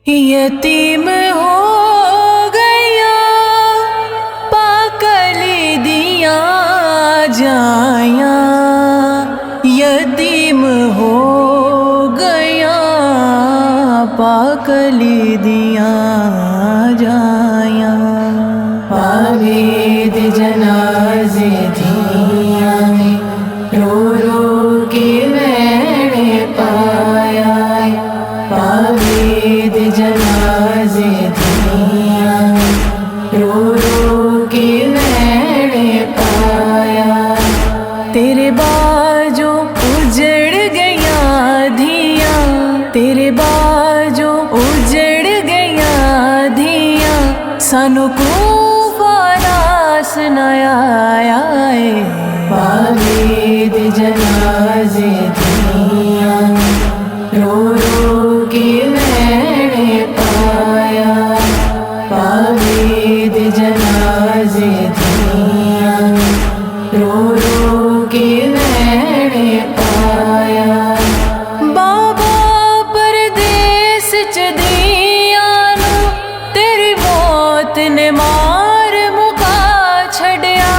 یتیم ہو گیا پاکلی دیا جائیاں، یتیم ہو گیا پاکلی دیا جائیاں، پاوید جنازے دھیاں رو رو کے میں نے پایا، پاوید جنازے دھیاں رو رو کے میں نے پایا، تیرے باجوں اجڑ گیا دھیاں، تیرے باجوں اجڑ گیا دھیاں، سانو کو فاراس نہ آیا ہے، پاوید جنازے دھیاں رو رو کے میں نے پایا، پاوید جنازے دھیاں رو رو کے میں نے پایا، بابا پردیس چ دیاں نو تیری موت نے مار مکا چھڑیا،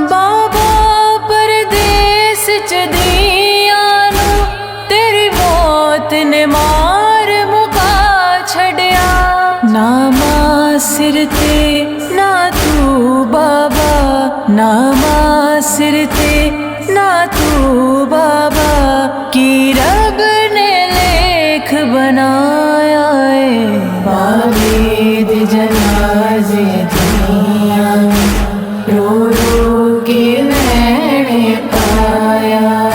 بابا پردیس چ دیاں نو تیری موت نے مار مکا چھڑیا، نہ ماں سر تے نہ تو بابا، نہ ماں سر تے نہ تو بابا، کی رب نے لیکھ بنایا ہے، پاوید جنازے دھیاں رو رو کے میں نے پایا،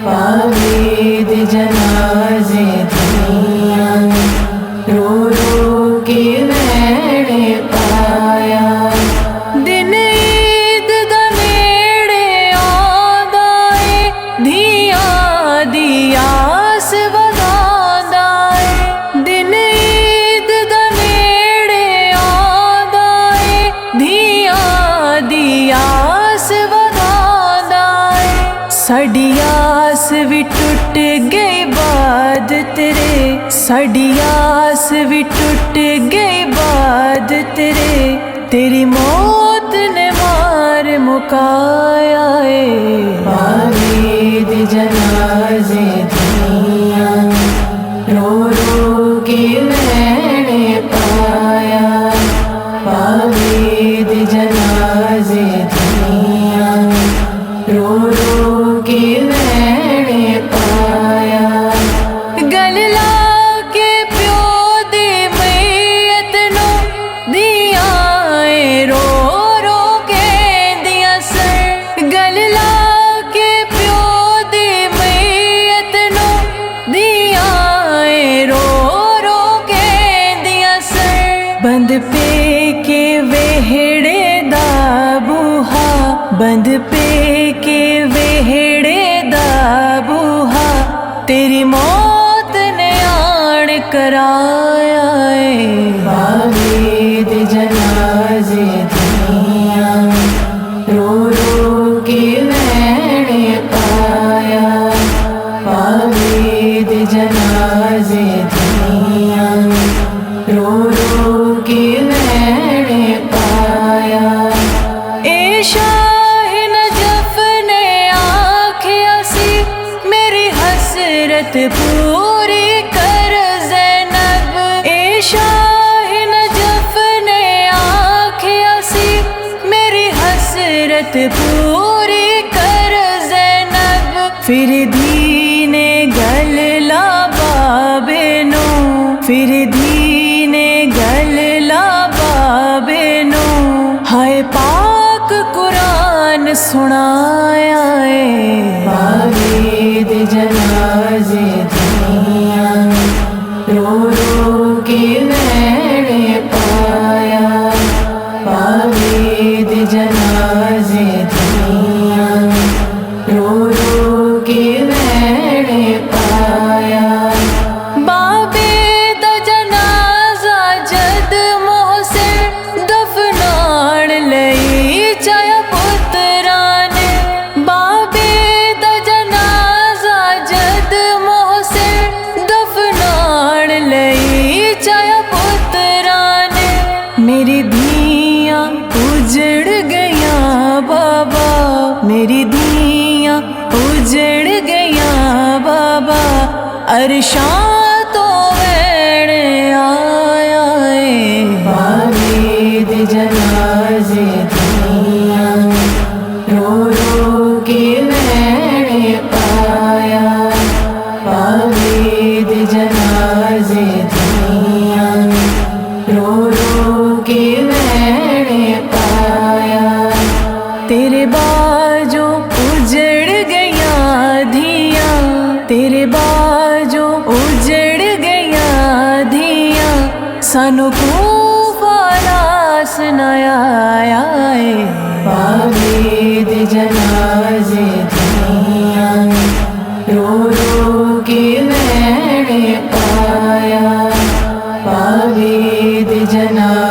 پاوید جنازے دھیاں رو رو کے میں نے پایا، دن عید دا نیڑے آندا اے دھیاں دی آس وداندا اے، دن عید دا نیڑے آندا اے دھیاں دی آس وداندا اے، ساڈی آس بھی ٹوٹ گئی بعد تیرے، ساڈی آس بھی ٹوٹ گئی بعد تیرے، تیری موت نے مار مکایا ہے، پاوید جنازے دھیاں رو رو کے میں نے پایا، پاوید جنازے دھیاں رو رو کے میں نے پایا، گل لا کے پیو دی میت نو دیاں رو رو کہندیاں سر، گل لا کے پیو دی میت نو دیاں رو رو کہندیاں سر، بند پے کے وہڑے دا بوہا، بند پے کے وہڑے دا بوہا، تیری موت نے آن کرایا ہے، پاوید جنازے دھیاں رو رو کے میں نے پایا، پاوید جنازے دھیاں رو رو کے میں نے پایا، اے شاہ نجف نے آکھیا سی میری حسرت پوری کر زینب، اے شاہ نجف نے آکھیا سی میری حسرت پوری کر زینب، پھر دھی نے گل لا بابے نو، پھر دھی نے گل لا بابے نو، ہائے پاک قرآن سنایا ہے، پاوید جنازے دھیاں رو رو کے میں نے پایا، پاوید جنازے دھیاں رو رو کے میں نے پایا، بابے دا جنازہ جد محسن دفنان لئی چایا پتران، بابے دا جنازہ جد محسن دفنان ਅਰਸ਼ਾਂ ਤੋਂ ਵੈਣ ਆਇਆ ਏ ਪਾਵੇ ਦੇ ਜਨਾਜ਼ੇ ਦੀਆਂ ਰੋ ਰੋ ਕੇ ਵੈਣ ਪਾਇਆ ਪਾਵੇ ਦੇ ਜਨਾਜ਼ੇ ਦੀਆਂ ਰੋ ਰੋ ਕੇ ਵੈਣ ਪਾਇਆ ਤੇਰੇ ਬਾਝੋਂ ਉਜੜ ਗਈਆਂ ਧੀਆਂ ਤੇਰੇ ਬਾਝੋਂ ਉਜੜ ਗਈਆਂ ਧੀਆਂ ਸਾਨੂੰ ਖੂਫਾਲਾਸ ਨਾ ਆਇਆ ਏ ਪਾਵੇ ਦੇ ਜਨਾਜ਼ੇ ਦੀਆਂ ਰੋ ਰੋ ਕੇ ਵੈਣ ਪਾਇਆ ਪਾਵੇ ਦੇ ਜਨਾਜ਼ੇ